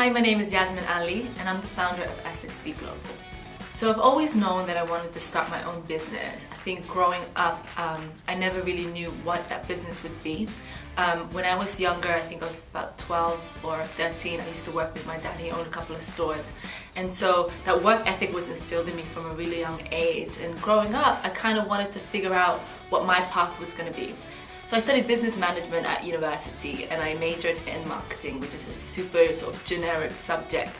Hi, my name is Yasmine Ali and I'm the founder of SXB Global. So I've always known that I wanted to start my own business. I think growing up, I never really knew what that business would be. When I was younger, I think I was about 12 or 13, I used to work with my dad. He owned a couple of stores. And so that work ethic was instilled in me from a really young age. And growing up, I kind of wanted to figure out what my path was going to be. So I studied business management at university and I majored in marketing, which is a super sort of generic subject.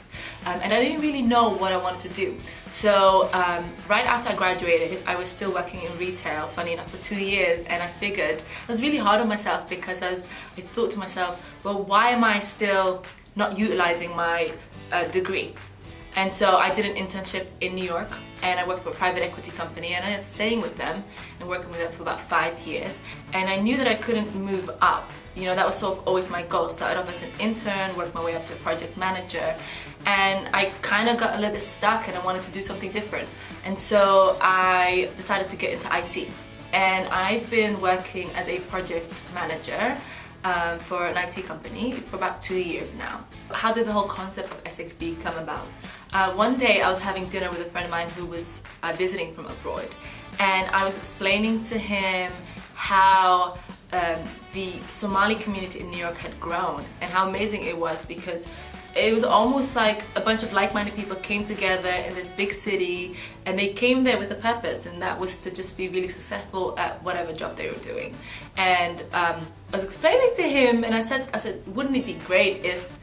And I didn't really know what I wanted to do. So right after I graduated, I was still working in retail, funny enough, for 2 years. And I figured, I was really hard on myself because I thought to myself, well, why am I still not utilizing my degree? And so I did an internship in New York and I worked for a private equity company and I ended up staying with them and working with them for about 5 years. And I knew that I couldn't move up. You know, that was sort of always my goal. Started off as an intern, worked my way up to a project manager, and I kind of got a little bit stuck and I wanted to do something different. And so I decided to get into IT. And I've been working as a project manager for an IT company for about 2 years now. How did the whole concept of SXB come about? One day I was having dinner with a friend of mine who was visiting from abroad, and I was explaining to him how the Somali community in New York had grown and how amazing it was, because it was almost like a bunch of like-minded people came together in this big city and they came there with a purpose, and that was to just be really successful at whatever job they were doing. And I was explaining to him and I said, wouldn't it be great if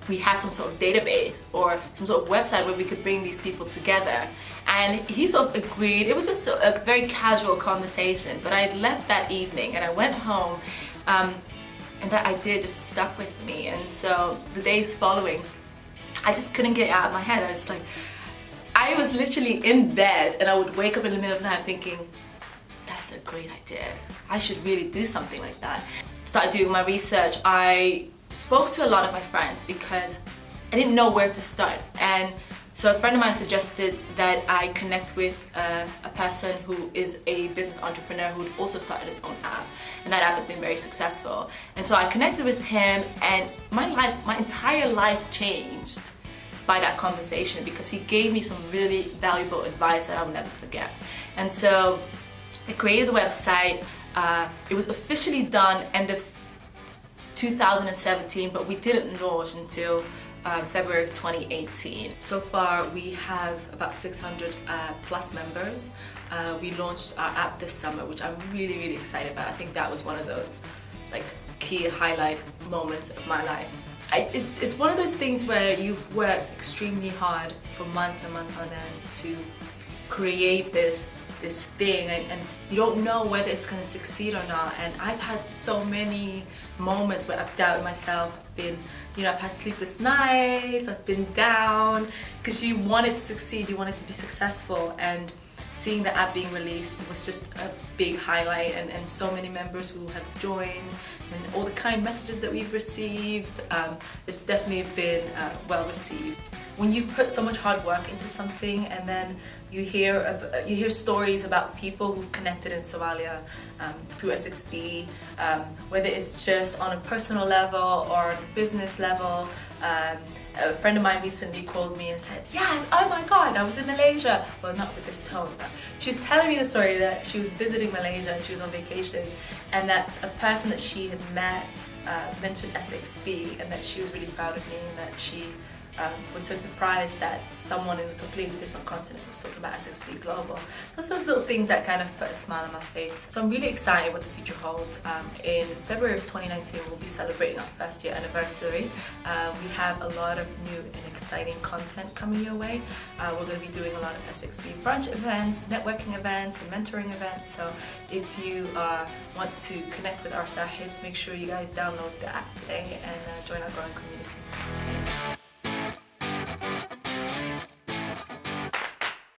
we had some sort of database or some sort of website where we could bring these people together? And he sort of agreed. It was just a very casual conversation, but I had left that evening and I went home and that idea just stuck with me. And so the days following, I just couldn't get it out of my head. I was literally in bed and I would wake up in the middle of the night thinking, that's a great idea. I should really do something like that. Started doing my research. I spoke to a lot of my friends because I didn't know where to start. And so a friend of mine suggested that I connect with a person who is a business entrepreneur who had also started his own app, and that app had been very successful. And so I connected with him, and my entire life changed by that conversation because he gave me some really valuable advice that I'll never forget. And so I created the website. It was officially done end of 2017, but we didn't launch until February of 2018. So far we have about 600 plus members. We launched our app this summer, which I'm really excited about. I think that was one of those like key highlight moments of my life. It's one of those things where you've worked extremely hard for months and months on end to create this thing, and you don't know whether it's going to succeed or not. And I've had so many moments where I've doubted myself. I've had sleepless nights, I've been down, because you want it to succeed, you want it to be successful. And seeing the app being released was just a big highlight, and so many members who have joined and all the kind messages that we've received. It's definitely been well received. When you put so much hard work into something and then you hear stories about people who've connected in Somalia through SXB, whether it's just on a personal level or on a business level. A friend of mine recently called me and said, yes, oh my God, I was in Malaysia. Well, not with this tone, but she was telling me the story that she was visiting Malaysia and she was on vacation, and that a person that she had met mentioned SXB, and that she was really proud of me, and that she was so surprised that someone in a completely different continent was talking about SXB Global. Those are those little things that kind of put a smile on my face. So I'm really excited what the future holds. In February of 2019, we'll be celebrating our first year anniversary. We have a lot of new and exciting content coming your way. We're going to be doing a lot of SXB brunch events, networking events, and mentoring events. So if you want to connect with our sahibs, make sure you guys download the app today and join our growing community.